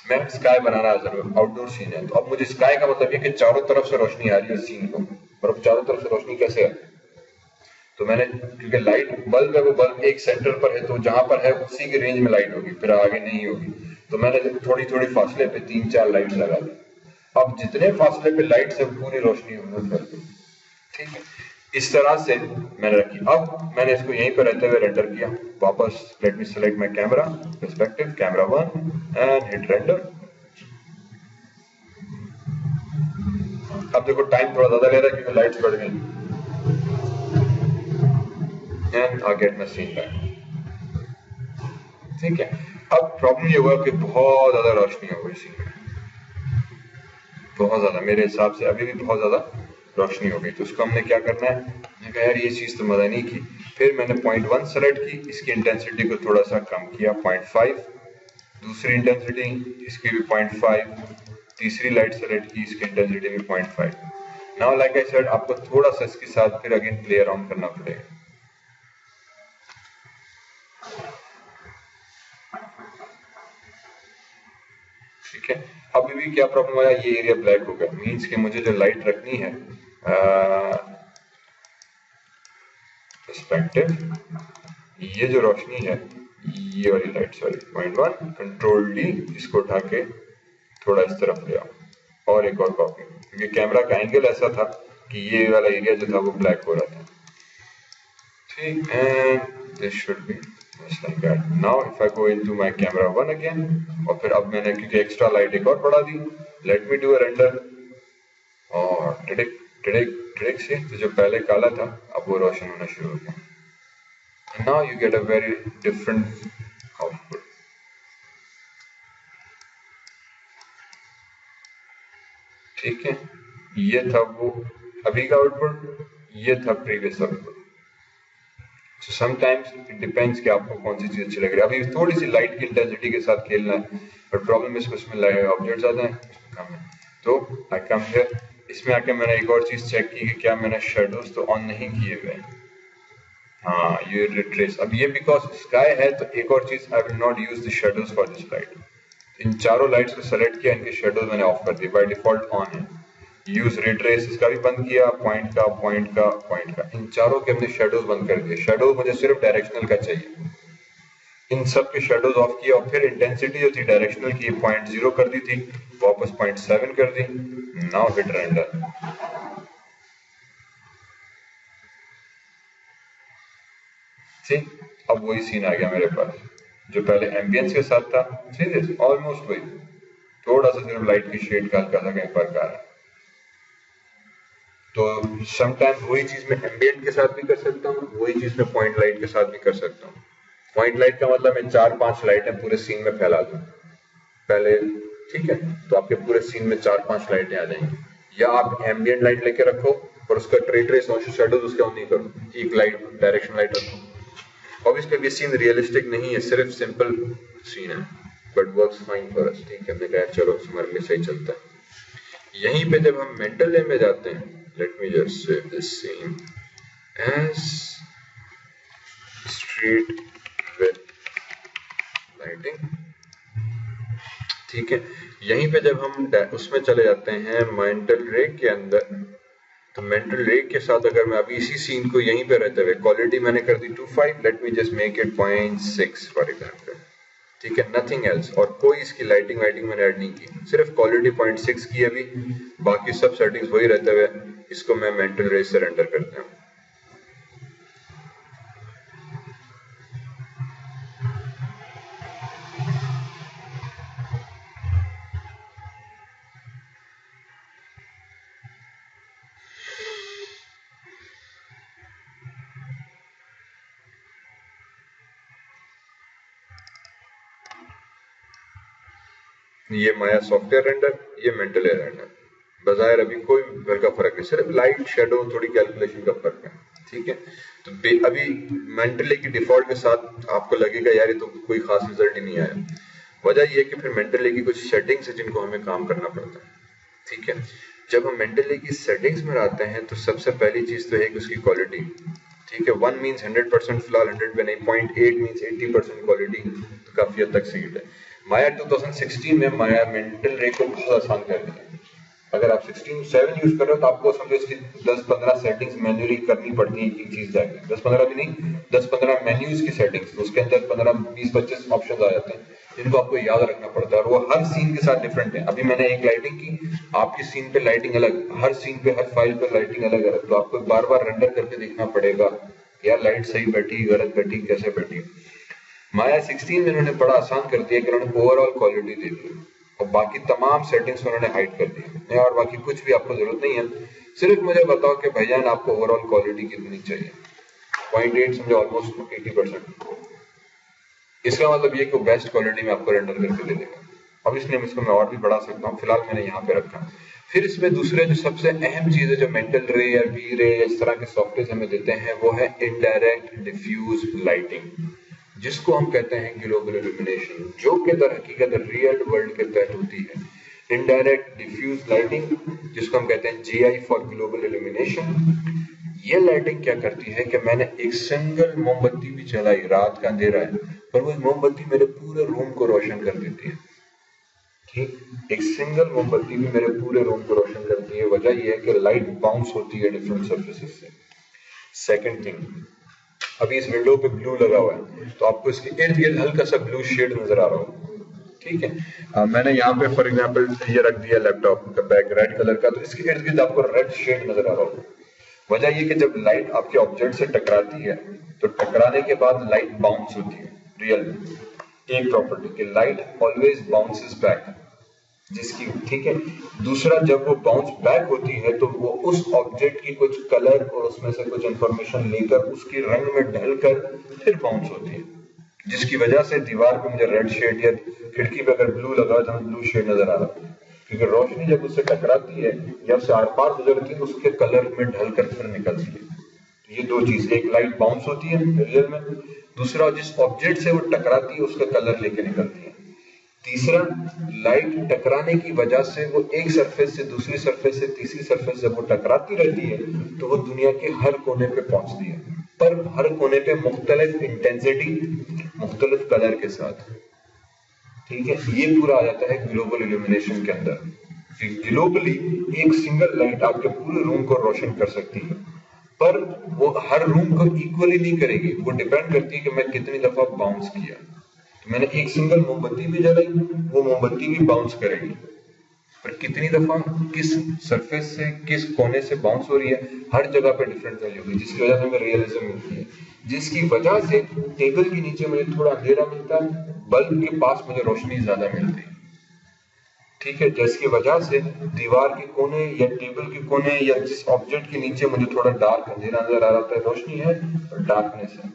मैं स्काई बनाना जरूर, आउटडोर सीन है, तो अब मुझे स्काई का मतलब ये कि चारों तरफ से रोशनी आ रही है सीन को, और अब चारों तरफ से रोशनी कैसे है, तो मैंने, क्योंकि लाइट बल्ब है, वो बल्ब एक सेंटर पर है, तो जहां पर है उसी की रेंज में लाइट होगी, फिर आगे नहीं होगी, तो मैंने थोड़ी थोड़ी फासले पे 3-4 लाइट लगा दी। अब जितने फासले पे लाइट से पूरी रोशनी होगी, ठीक है, इस तरह से मैंने रखी। अब मैंने इसको यहीं पर रहते हुए रेंडर किया वापस। Let me select my camera, perspective, camera 1 and hit render. अब देखो टाइम थोड़ा ज्यादा ले रहा है क्योंकि लाइट्स बढ़ गई, and I get my scene back, ठीक है। अब प्रॉब्लम ये हुआ कि बहुत ज्यादा रोशनी हो गई सीन में, बहुत ज्यादा, मेरे हिसाब से अभी भी बहुत ज्यादा रोशनी हो गई, तो उसको हमने क्या करना है, मैंने कहा यार ये चीज तो मजा नहीं की। फिर मैंने 0.1 सेलेक्ट की, इसकी इंटेंसिटी को थोड़ा सा कम किया 0.5, दूसरी इंटेंसिटी इसकी भी 0.5, तीसरी लाइट सेलेक्ट की, इसकी इंटेंसिटी भी 0.5। नाउ लाइक आई सेड, आपको थोड़ा सा इसके साथ फिर अगेन प्ले अराउंड करना पड़ेगा, ठीक है। अभी भी क्या प्रॉब्लम आया, ये एरिया ब्लैक हो गया, मीन्स कि मुझे जो लाइट रखनी है पर्सपेक्टिव, ये जो रोशनी है, ये वाली लाइट, सॉरी 0.1, कंट्रोल डी, इसको उठा के थोड़ा इस तरफ ले आओ और एक और कॉपी, क्योंकि कैमरा का एंगल ऐसा था कि ये वाला एरिया जो था वो ब्लैक हो रहा था, ठीक। And this should be just like that. Now if I go into my camera 1 again, और फिर अब मैंने क्योंकि एक्स्ट्रा लाइट एक और बढ़ा दी, let me do a render, और टिडिक टिडिक टिडिक से तो जो पहले काला था अब वो रोशन होना शुरू हो गया, and now you get a very different output, ठीक है। ये था वो अभी का आउटपुट, ये था previous output. So sometimes it depends कि आपको कौन सी चीज अच्छी लग रही है। अभी थोड़ी सी लाइट की इंटेंसिटी के साथ खेलना है, बट प्रॉब्लम इसमें ऑब्जेक्ट ज्यादा है, कम है, तो आई कम हियर, इसमें आके मैंने एक और चीज चेक की कि क्या मैंने शेडोज तो ऑन नहीं किए हुए, हाँ ये रिट्रेस। अब ये बिकॉज स्काई है तो एक और चीज, I will not use the shadows for this light. इन चारों लाइट्स को सेलेक्ट किया, इनके शेडोज मैंने ऑफ कर दिए, बाय डिफॉल्ट ऑन है। यूज रिट्रेस इसका भी बंद किया, पॉइंट का, पॉइंट का, पॉइंट का, इन चारों के हमने शेडोज बंद कर दिए। शेडो मुझे सिर्फ डायरेक्शनल का चाहिए, इन सब के शेडोज ऑफ किया, और फिर इंटेंसिटी जो थी डायरेक्शनल की 0.0 कर दी थी, वापस 0.7 कर दी। नाउ हिट रेंडर, ठीक, अब वही सीन आ गया मेरे पास जो पहले एम्बियंस के साथ था, ठीक, ऑलमोस्ट वही, थोड़ा सा सिर्फ लाइट की शेड का हल्का सा कहीं फर्क आ रहा है। तो समटाइम वही चीज मैं एम्बियंट के साथ भी कर सकता हूँ, वही चीज मैं पॉइंट लाइट के साथ भी कर सकता हूँ। पॉइंट लाइट का मतलब मैं 4-5 लाइटें पूरे सीन में फैला दूं पहले, ठीक है, तो आपके पूरे सीन में 4-5 लाइटें आ जाएंगी। या आप एम्बियंट लाइट लेके रखो और उसका ट्रेस और शेडोज उसके ऑन नहीं करो, एक लाइट डायरेक्शन लाइट रखो। ऑब्वियसली ये सीन रियलिस्टिक नहीं है, सिर्फ सिंपल सीन है, but works fine for us, ठीक है। हमने कहा चलो हमारे लिए सही चलता है। यहीं पे जब हम मेंटल ले में जाते हैं, let me just save this scene as street with lighting, ठीक है। यहीं पे जब हम उसमें चले जाते हैं मेंटल रे के अंदर, तो मेंटल रे के साथ अगर मैं अभी इसी सीन को यहीं पे रहते हुए क्वालिटी मैंने कर दी 25, let me just make it 0.6 for example, ठीक है, नथिंग एल्स, और कोई इसकी लाइटिंग मैंने ऐड नहीं की, सिर्फ क्वालिटी 0.6 की अभी, बाकी सब सेटिंग्स वही रहते हुए इसको मैं मेंटल रेस से रेंडर करता हूँ। ये माया सॉफ्टवेयर रेंडर, ये मेंटल एयर रेंडर। बजाय अभी कोई घर का फर्क नहीं, सिर्फ लाइट शेडो थोड़ी कैलकुलेशन का फर्क है, ठीक है। तो अभी मेंटली की डिफॉल्ट के साथ आपको लगेगा यार ये तो कोई खास रिजल्ट ही नहीं आया। वजह ये है कि फिर मेंटली की कुछ सेटिंग्स है जिनको हमें काम करना पड़ता है, ठीक है। जब हम मेंटली की सेटिंग्स में आते हैं तो सबसे पहली चीज तो है कि उसकी क्वालिटी, ठीक है। 1 मीन्स 100%, फिलहाल 100 पे नहीं, 0.8 मीन्स 80% क्वालिटी, तो काफी हद तक सही है। माया 2016 में माया मेंटल रे को बहुत आसान कर दिया। अगर आप 16.7 यूज कर रहे हो तो आपको समझो इसकी 10-15 सेटिंग्स मैन्युअली करनी पड़ती है, एक चीज जाके 10-15 भी नहीं, 10-15 मेन्यूज की सेटिंग्स, उसके अंदर 15-20-25 ऑप्शन आ जाते हैं जिनको आपको याद रखना पड़ता है, और वो हर सीन के साथ डिफरेंट है। अभी मैंने एक लाइटिंग की, आपकी सीन पे लाइटिंग अलग, हर सीन पे हर फाइल पे लाइटिंग अलग अलग, तो आपको बार बार रेंडर करके देखना पड़ेगा यार लाइट सही बैठी, गलत बैठी, कैसे बैठी। माया 16 में इन्होंने बड़ा आसान कर दिया कि उन्होंने ओवरऑल क्वालिटी दे दी और बाकी तमाम सेटिंग्स उन्होंने हाइड कर दी, और बाकी कुछ भी आपको जरूरत नहीं है। सिर्फ मुझे बताओ कि भैया आपको ओवरऑल क्वालिटी कितनी चाहिए, 0.8 समझो ऑलमोस्ट 80%। इसका मतलब ये कि वो बेस्ट क्वालिटी में आपको रेंडर करके दे देगा। अब इसलिए इसको मैं और भी बढ़ा सकता हूँ, फिलहाल मैंने यहाँ पे रखा। फिर इसमें दूसरे जो सबसे अहम चीज है जो मेंटल रे या वी रे या इस तरह के सॉफ्टवेयर हमें देते हैं, वो है इनडायरेक्ट डिफ्यूज लाइटिंग, जिसको हम कहते हैं ग्लोबल इल्यूमिनेशन, जो कि दर हकीकत रियल वर्ल्ड के तहत होती है। इनडायरेक्ट डिफ्यूज लाइटिंग, जिसको हम कहते हैं जीआई फॉर ग्लोबल इल्यूमिनेशन। ये लाइटिंग क्या करती है कि मैंने एक सिंगल मोमबत्ती भी जलाई, रात का अंधेरा है, पर वो मोमबत्ती मेरे पूरे रूम को रोशन कर देती है, ठीक। एक सिंगल मोमबत्ती भी मेरे पूरे रूम को रोशन करती है। वजह यह है कि लाइट बाउंस होती है डिफरेंट सरफेसेस से। सेकंड थिंग, अभी इस विंडो पे ब्लू लगा हुआ है तो आपको इसके इर्द गिर्द हल्का सा ब्लू शेड नजर आ रहा होगा, ठीक है। मैंने यहाँ पे फॉर एग्जांपल ये रख दिया लैपटॉप का बैक रेड कलर का, तो इसके इर्द गिर्द आपको रेड शेड नजर आ रहा होगा। वजह ये कि जब लाइट आपके ऑब्जेक्ट से टकराती है तो टकराने के बाद लाइट बाउंस होती है रियल में। एक प्रॉपर्टी कि लाइट ऑलवेज बाउंसेस बैक, जिसकी, ठीक है। दूसरा, जब वो बाउंस बैक होती है तो वो उस ऑब्जेक्ट की कुछ कलर और उसमें से कुछ इंफॉर्मेशन लेकर उसकी रंग में ढलकर फिर बाउंस होती है, जिसकी वजह से दीवार पे मुझे रेड शेड या खिड़की पे अगर ब्लू लगा तो हमें ब्लू शेड नजर आ रहा है, क्योंकि रोशनी जब उससे टकराती है या उससे आर पार गुजरती है तो उसके कलर में ढलकर फिर निकलती है। तो ये दो चीज, एक लाइट बाउंस होती है रियल में, दूसरा जिस ऑब्जेक्ट से वो टकराती है उसका कलर लेके निकलती है, तीसरा लाइट टकराने की वजह से वो एक सरफेस से दूसरी सरफेस से तीसरी सरफेस जब वो टकराती रहती है तो वो दुनिया के हर कोने पे पहुंचती है, पर हर कोने पे मुख्तलिफ इंटेंसिटी, मुख्तलिफ कलर के साथ, ठीक है। ये पूरा आ जाता है ग्लोबल इल्यूमिनेशन के अंदर। ग्लोबली एक सिंगल लाइट आपके पूरे रूम को रोशन कर सकती है, पर वो हर रूम को इक्वली नहीं करेगी, वो डिपेंड करती है कि मैं कितनी दफा बाउंस किया। तो मैंने एक सिंगल मोमबत्ती भी जलाई, वो मोमबत्ती भी बाउंस करेगी, पर कितनी दफा किस सरफेस से किस कोने से बाउंस हो रही है, हर जगह पे डिफरेंट वैल्यू होगी, जिसकी वजह से हमें रियलिज्म मिलती है, जिसकी वजह से टेबल के नीचे मुझे थोड़ा अंधेरा मिलता है, बल्ब के पास मुझे रोशनी ज्यादा मिलती है, ठीक है। जिसकी वजह से दीवार के कोने या टेबल के कोने या जिस ऑब्जेक्ट के नीचे मुझे थोड़ा डार्क अंधेरा नजर आ रहा था, रोशनी है और डार्कनेस है,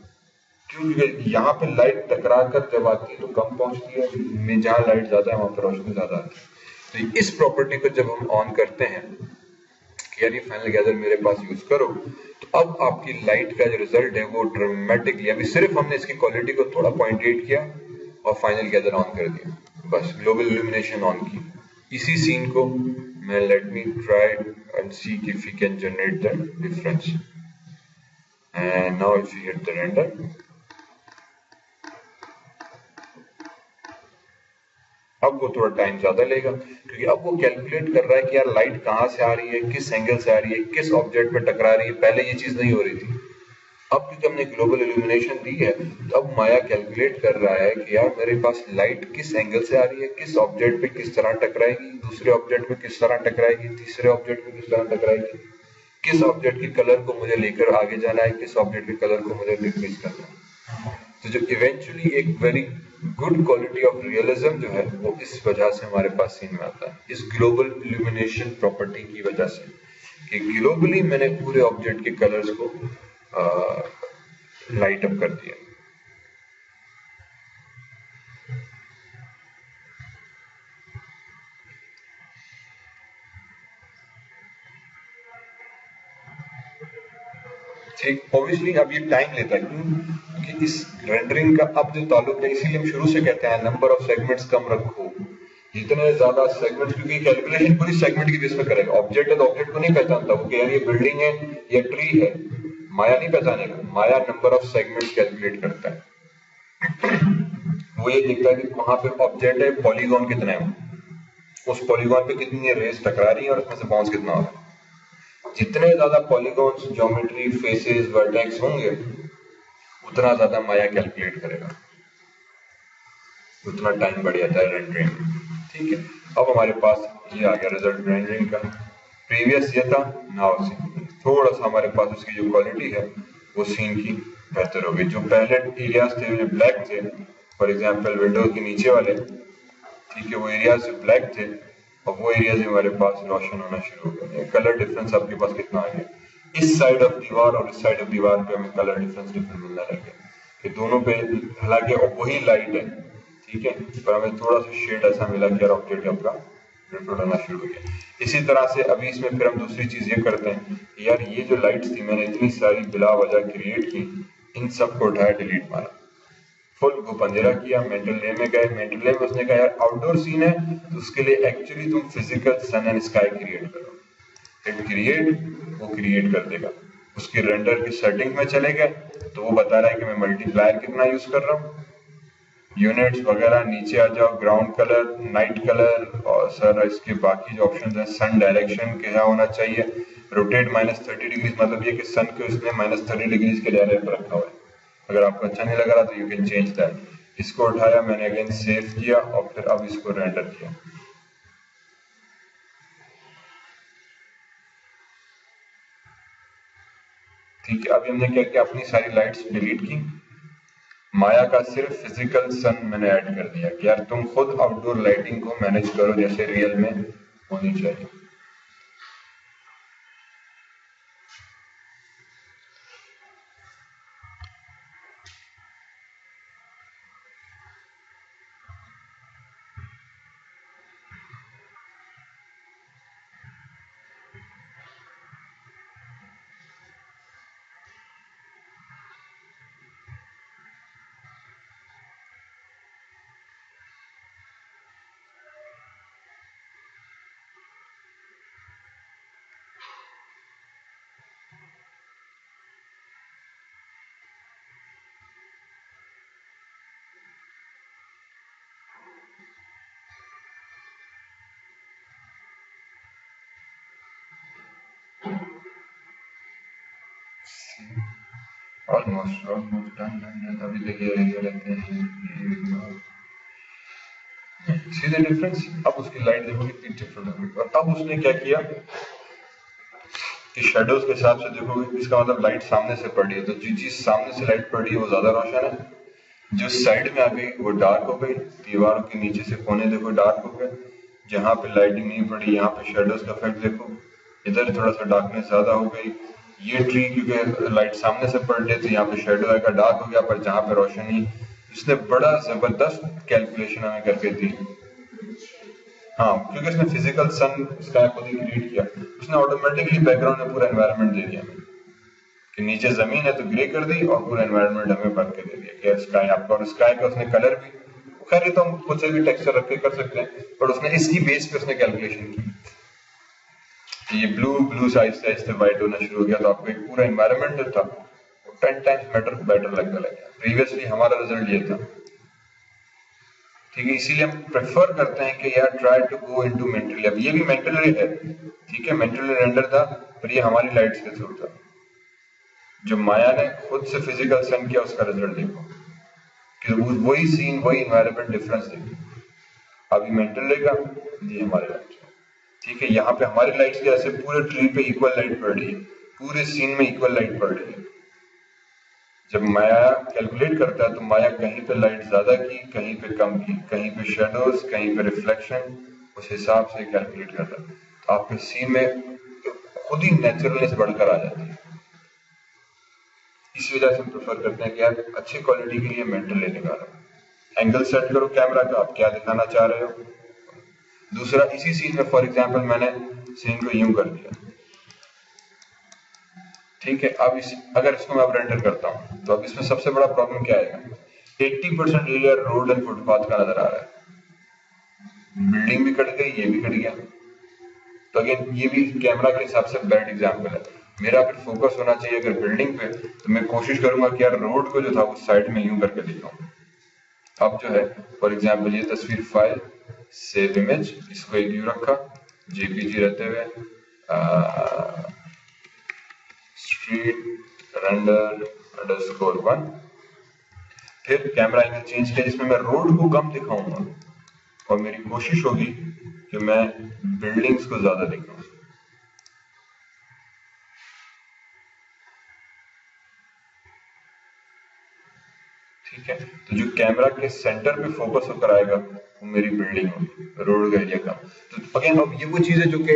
क्योंकि यहाँ पे लाइट टकरा कर जब आती है तो कम पहुंचती है, में जहाँ लाइट ज्यादा है वहां पर रोशनी ज्यादा आती है। तो इस प्रॉपर्टी को जब हम ऑन करते हैं कि यार ये फाइनल गैदर मेरे पास यूज करो, तो अब आपकी लाइट का जो रिजल्ट है वो ड्रामेटिकली, अभी सिर्फ हमने इसकी क्वालिटी को थोड़ा 0.8 किया और फाइनल गैदर ऑन कर दिया, बस ग्लोबल इल्यूमिनेशन ऑन की। इसी सीन को मैं, let me try and see if we can generate the difference, and now if you hit the render, अब वो थोड़ा टाइम ज्यादा लेगा क्योंकि अब वो कैलकुलेट कर रहा है कि यार लाइट कहाँ से आ रही है, किस एंगल से आ रही है, किस ऑब्जेक्ट पे टकरा रही है, पहले ये चीज नहीं हो रही थी। अब क्योंकि हमने ग्लोबल इल्यूमिनेशन दी है तो अब माया कैलकुलेट कर रहा है कि यार मेरे पास लाइट किस एंगल से आ रही है, किस ऑब्जेक्ट पे किस तरह टकराएगी, दूसरे ऑब्जेक्ट पे किस तरह टकराएगी, तीसरे ऑब्जेक्ट पे किस तरह टकराएगी, किस ऑब्जेक्ट के कलर को मुझे लेकर आगे जाना है, किस ऑब्जेक्ट के कलर को मुझे डिक्रीज करना है। तो जो इवेंचुअली एक very good quality of realism जो है वो इस वजह से हमारे पास सीन में आता है, इस ग्लोबल इल्यूमिनेशन प्रॉपर्टी की वजह से, कि ग्लोबली मैंने पूरे ऑब्जेक्ट के कलर्स को लाइट अप कर दिया। ठीक, ऑब्वियसली अब ये टाइम लेता है, क्यों? क्योंकि इस रेंडरिंग का अब जो ताल्लुक है, इसीलिए हम शुरू से कहते हैं नंबर ऑफ सेगमेंट्स कम रखो। जितने ज्यादा सेगमेंट्स, क्योंकि कैलकुलेशन पूरी सेगमेंट की बेस पे करेगा। ऑब्जेक्ट है तो ऑब्जेक्ट को नहीं पहचानता वो कि यार ये बिल्डिंग है, ये ट्री है, माया नहीं पहचानेगा। माया नंबर ऑफ सेगमेंट्स कैलकुलेट करता है। वो ये देखता है कि वहां पे ऑब्जेक्ट है, पॉलीगॉन कितने हैं, उस पॉलीगॉन पे कितनी रेस टकरा रही है और उसमें से बाउंस कितना हो रहा है। जितने ज्यादा पॉलीगॉन्स, ज्योमेट्री, फेसेस, वर्टेक्स होंगे, उतना ज्यादा माया कैलकुलेट करेगा, उतना टाइम बढ़ जाता है रेंडरिंग। ठीक है, अब हमारे पास ये आ गया रिजल्ट रेंडरिंग का। प्रीवियस ये था, नाउ सीन। थोड़ा सा हमारे पास उसकी जो क्वालिटी है वो सीन की बेहतर होगी। जो पहले एरियाज थे जो ब्लैक थे, फॉर एग्जांपल विंडो के नीचे वाले, ठीक है, वो एरियाज जो ब्लैक थे और वो एरियाज हमारे पास रोशन होना शुरू हो गए। कलर डिफरेंस आपके पास कितना आ गया, इस साइड ऑफ दीवार और इस साइड ऑफ दीवार पे हमें कलर डिफरेंस मिलने लग गया कि दोनों पे हालांकि वही लाइट है, ठीक है, पर हमें थोड़ा सा शेड ऐसा मिला कि ऑब्जेक्ट आपका रिफ्लेक्ट होना शुरू हो गया। इसी तरह से अभी इसमें फिर हम दूसरी चीज ये करते हैं कि यार ये जो लाइट्स थी मैंने इतनी सारी बिला वजह क्रिएट की, इन सबको उठाया, डिलीट मारा, फुल को अंधेरा किया। मेंटल डे में गए, मेंटल डे में उसने कहा यार आउटडोर सीन है तो उसके लिए एक्चुअली तुम physical sun and sky create करो। हिट क्रिएट, वो क्रिएट कर देगा। उसकी रेंडर की सेटिंग में चले गए तो वो बता रहा है कि मैं मल्टीप्लायर कितना यूज कर रहा हूँ, यूनिट्स वगैरह। नीचे आ जाओ, ग्राउंड कलर, नाइट कलर, और सर इसके बाकी जो ऑप्शन है, सन डायरेक्शन क्या होना चाहिए, रोटेट -30 डिग्री, मतलब ये कि सन को इसने -30 डिग्रीज के दायरे पर रखा हुआ है। अगर आपको अच्छा नहीं लग रहा तो यू कैन चेंज दैट। इसको उठाया मैंने, अगेन सेव किया और फिर अब इसको रेंडर किया। ठीक है, अभी हमने क्या किया, अपनी सारी लाइट्स डिलीट की, माया का सिर्फ फिजिकल सन मैंने ऐड कर दिया कि यार तुम खुद आउटडोर लाइटिंग को मैनेज करो जैसे रियल में होनी चाहिए। Almost done. अभी देखिए रहते हैं सीधे डिफरेंस। अब उसकी लाइट देखो कितनी डिफरेंट होगी। और अब उसने क्या किया कि शेडोज के हिसाब से देखोगे, इसका मतलब लाइट सामने से पड़ रही है, तो जो चीज सामने से लाइट पड़ रही है वो ज्यादा रोशन है, जो साइड में आ गई वो डार्क हो गई। दीवारों के नीचे से कोने देखो डार्क हो गए, जहाँ पे लाइटिंग नहीं पड़ी यहाँ पे शेडोज का इफेक्ट देखो, इधर थोड़ा सा डार्कनेस ज्यादा हो गई। ये ट्री क्योंकि लाइट सामने से पड़ रही है तो यहाँ पे शेडो आएगा, डार्क हो गया, पर जहाँ पे रोशनी, इसने बड़ा जबरदस्त कैलकुलेशन हमें करके दी। हाँ, क्योंकि उसने फिजिकल सन स्काई खुद ही क्रिएट किया, उसने ऑटोमेटिकली बैकग्राउंड में पूरा एनवायरनमेंट दे दिया हमें कि नीचे जमीन है तो ग्रे कर दी और पूरा एनवायरनमेंट हमें भर के दे दिया कि स्काई आपका। और स्काई का उसने कलर भी, खैर ये तो हम कुछ भी टेक्सचर रख के कर सकते हैं, पर उसने इसकी बेस पे उसने कैलकुलेशन की। ये ब्लू से आहिस्ते आहिस्ते व्हाइट होना शुरू हो गया, तो आपको एक पूरा एनवायरनमेंट जो था 10 टाइम्स बेटर लगने लगा। प्रीवियसली हमारा रिजल्ट ये था। ठीक है, इसीलिए हम प्रेफर करते हैं कि यार try to go into mentally. अब ये भी मेंटली है, ठीक है, मेंटली रेंडर था, पर ये हमारी लाइट्स के थ्रू था। जो माया ने खुद से फिजिकल सन किया उसका रिजल्ट देखो कि वही सीन, वही एनवायरनमेंट, डिफरेंस देखो। अभी मेंटल लेगा, ये हमारे लाइट्स, ठीक है, यहाँ पे हमारी लाइट्स जैसे पूरे ट्री पे इक्वल लाइट पड़ रही है, पूरे सीन में इक्वल लाइट पड़ रही है। जब माया कैलकुलेट करता है तो माया कहीं पे लाइट ज्यादा की, कहीं पे कम की, कहीं पे शेडोज, कहीं पे रिफ्लेक्शन, उस हिसाब से कैलकुलेट करता है। तो आपके सीन में खुद ही नेचुरलनेस बढ़कर आ जाती है। इस वजह से हम प्रेफर करते हैं कि यार अच्छी क्वालिटी के लिए मेंटल लेने का एंगल सेट करो कैमरा का, आप क्या दिखाना चाह रहे हो। दूसरा, इसी सीन में फॉर एग्जांपल मैंने सीन को यूं कर दिया, ठीक है, अब अगर इसको मैं अब रेंडर करता हूँ तो अब इसमें सबसे बड़ा प्रॉब्लम क्या आएगा, 80% एरिया रोड एंड फुटपाथ का नजर आ रहा है, बिल्डिंग भी कट गई, ये भी कट गया। तो अगेन ये भी कैमरा के हिसाब से बैड एग्जांपल है। मेरा फिर फोकस होना चाहिए अगर बिल्डिंग पे, तो मैं कोशिश करूंगा कि यार रोड को जो था वो साइड में यूं करके दिखाऊं। अब जो है फॉर एग्जांपल ये तस्वीर फाइल सेव इमेज, इसको एक यूं रखा जेपीजी रहते हुए, स्ट्रीट रेंडर _1, फिर कैमरा एंगल चेंज किया जिसमें मैं रोड को कम दिखाऊंगा और मेरी कोशिश होगी कि मैं बिल्डिंग्स को ज्यादा दिखाऊं। ठीक है, तो जो कैमरा के सेंटर पे फोकस होकर आएगा वो मेरी बिल्डिंग होगी, रोड का एरिया का। तो अगेन अब ये वो चीज है जो कि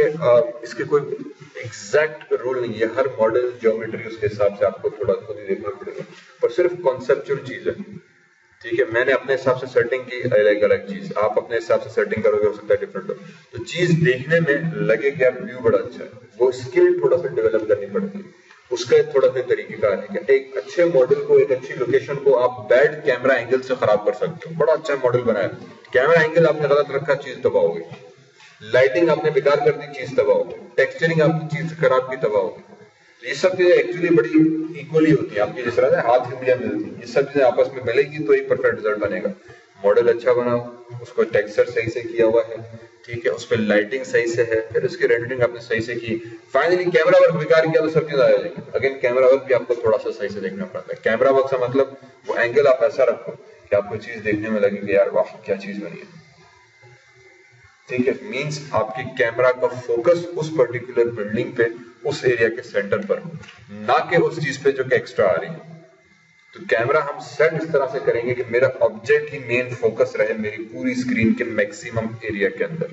इसके कोई एग्जैक्ट रूल नहीं है, हर मॉडल ज्योमेट्री उसके हिसाब से आपको थोड़ा खुद ही देखना पड़ेगा, पर सिर्फ कॉन्सेप्चुअल चीज है। ठीक है, मैंने अपने हिसाब से सेटिंग की, अलग अलग चीज आप अपने हिसाब से सेटिंग करोगे, हो सकता है डिफरेंट हो। तो चीज देखने में लगे कि यार व्यू बड़ा अच्छा है, वो स्किल थोड़ा सा डेवलप करनी पड़ती है, उसका थोड़ा सा तरीकेकार है कि एक अच्छे मॉडल को, एक अच्छी लोकेशन को आप बैड कैमरा एंगल से खराब कर सकते हो। बड़ा अच्छा मॉडल बनाया, कैमरा एंगल आपने गलत रखा, चीज दबाओगे, लाइटिंग आपने बेकार कर दी, चीज दबाओगे, टेक्सचरिंग आपकी चीज खराब की दबाओगे। ये सब चीजें एक्चुअली बड़ी इक्वली होती है, आपकी जिस तरह से हाथ की उंगलियां मिलती है, ये सब चीजें आपस में मिलेगी तो एक परफेक्ट रिजल्ट बनेगा। मॉडल अच्छा बनाओ, उसको टेक्सचर सही से किया हुआ है, ठीक है, उस पर लाइटिंग सही से है, फिर उसकी रेंडरिंग आपने सही से की, फाइनली कैमरा वर्क बेकार किया तो सब चीज आ जाएगी। अगेन कैमरा वर्क भी आपको थोड़ा सा सही से देखना पड़ता है। कैमरा वर्क का मतलब वो एंगल आप ऐसा रखो कि आपको चीज देखने में लगे कि यार वाह क्या चीज बनी है। ठीक है, मींस आपकी कैमरा का फोकस उस पर्टिकुलर बिल्डिंग पे, उस एरिया के सेंटर पर, ना कि उस चीज पे जो कि एक्स्ट्रा आ रही है। तो कैमरा हम सेट इस तरह से करेंगे कि मेरा ऑब्जेक्ट ही मेन फोकस रहे मेरी पूरी स्क्रीन के मैक्सिमम एरिया के अंदर।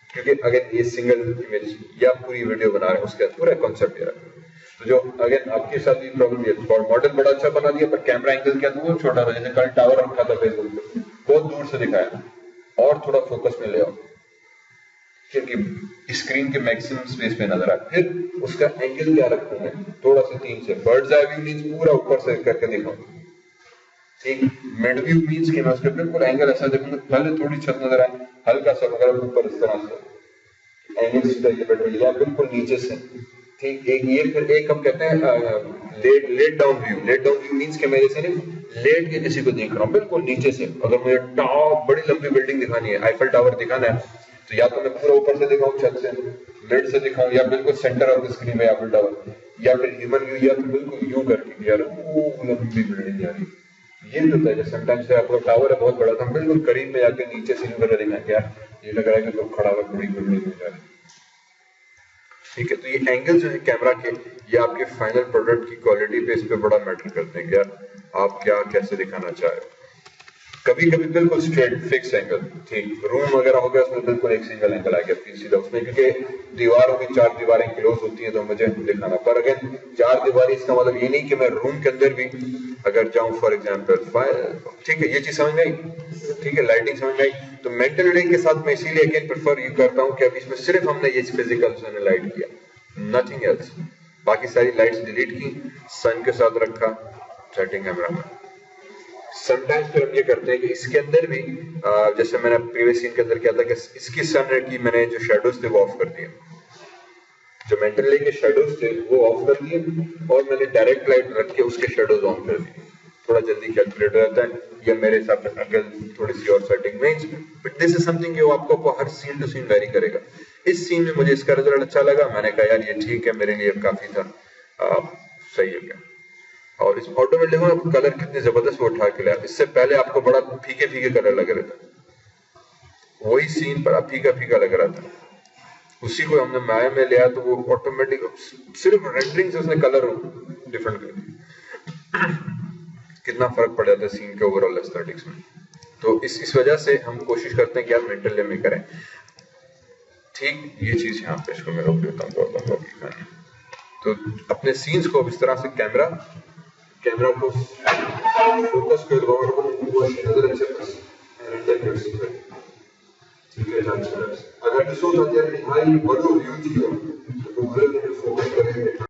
क्योंकि अगर ये सिंगल इमेज या पूरी वीडियो बना रहे हैं, उसका पूरा कॉन्सेप्ट ये रहा। तो जो अगर आपके साथ ये प्रॉब्लम ये मॉडल बड़ा अच्छा बना दिया पर कैमरा एंगल क्या था वो छोटा था, जैसे कल टावर रखा था फेसबुक पे, बहुत दूर से दिखाया, और थोड़ा फोकस में ले आओ क्योंकि स्क्रीन के मैक्सिमम स्पेस पे नजर आए। फिर उसका एंगल क्या रखूं मैं, थोड़ा सा 3 से बर्ड्स आई व्यू मींस पूरा ऊपर से करके दिखाऊं। ठीक, मिड व्यू मींस कि मैं उसके बिल्कुल एंगल ऐसा देखूंगा, पहले थोड़ी छत नजर आए, हल्का सा वगैरह ऊपर इस तरह से एंगल सीधा ये बैठ या बिल्कुल नीचे से। ठीक, एक ये फिर एक हम कहते हैं let down view. Let down view means कि मैं जैसे लेट के किसी को देख रहा हूँ बिल्कुल नीचे से। अगर मुझे टॉप बड़ी लंबी बिल्डिंग दिखानी है, आईफल टावर दिखाना है, तो या तो मैं पूरा ऊपर से दिखाऊं छत से, मिड से दिखाऊं, या बिल्कुल सेंटर ऑफ द स्क्रीन में आईफल टावर, या फिर ह्यूमन व्यू, या फिर बिल्कुल यूं करके यार वो लंबी बिल्डिंग यार। ये भी होता है जैसे समटाइम्स से आपका टावर है बहुत बड़ा था, बिल्कुल करीब में जाके नीचे से यूं करके दिखाएं, यार ये लग रहा है कि लोग खड़ा हुआ बड़ी बिल्डिंग में जा रहे हैं। ठीक है, तो ये एंगल जो है कैमरा के, ये आपके फाइनल प्रोडक्ट की क्वालिटी पे इस पे बड़ा मैटर करते हैं कि यार आप क्या कैसे दिखाना चाह रहे हो। कभी कभी बिल्कुल स्ट्रेट फिक्स एंगल, ठीक, रूम वगैरह हो गया उसमें बिल्कुल एक सिंगल एंगल आ गया सीधा उसमें, क्योंकि दीवारों की 4 दीवारें क्लोज होती हैं तो मुझे दिखाना। पर अगर 4 दीवारें इसका मतलब ये नहीं कि मैं रूम के अंदर भी अगर जाऊं फॉर एग्जांपल, ठीक है, ये चीज समझ आई, ठीक है, लाइटिंग समझ आई। तो मेंटल रीडिंग के साथ मैं इसीलिए अगेन प्रेफर ये करता हूं कि अब इसमें सिर्फ हमने ये फिजिकल लाइट किया, नथिंग एल्स, बाकी सारी लाइट्स डिलीट की, सन के साथ रखा सेटिंग कैमरा में। समटाइम्स फिर हम ये करते हैं कि इसके अंदर भी जैसे मैंने प्रीवियस सीन के अंदर किया था कि इसकी सन की मैंने जो शैडोज थे वो ऑफ कर दिए, जो मेंटल रे के शैडोज थे वो ऑफ कर दिए, और मैंने डायरेक्ट लाइट रख के उसके शैडोज ऑन कर दिए। थोड़ा जल्दी कैलकुलेट रहता है, या मेरे हिसाब से अगर थोड़ी सी और सेटिंग में, बट दिस इज समथिंग जो आपको हर सीन टू सीन वेरी करेगा। इस सीन में मुझे इसका रिजल्ट अच्छा लगा, मैंने कहा यार ये ठीक है, मेरे लिए काफी था, सही है क्या। और इस फोटो में देखो आपको कलर कितने जबरदस्त वो उठा के लाया, इससे पहले आपको बड़ा फीके फीके कलर लग रहा था, वही सीन पर फीका फीका लग रहा था, उसी को हमने माया में लिया तो वो ऑटोमेटिक सिर्फ रेंडरिंग से उसने कलर डिफरेंट कर दिया, कितना फर्क पड़ जाता है सीन के ओवरऑल एस्थेटिक्स में। तो इस वजह से हम कोशिश करते हैं कि आप मेंटल ले में करें। ठीक, ये चीज यहाँ पे इसको मैं रोक देता हूँ। तो अपने सीन्स को इस तरह से कैमरा को फोकस कर दो और वो नजर अच्छे रेंडर कर सकते हैं। ठीक है, अगर डिसोज हाई वॉल्यूम व्यू थी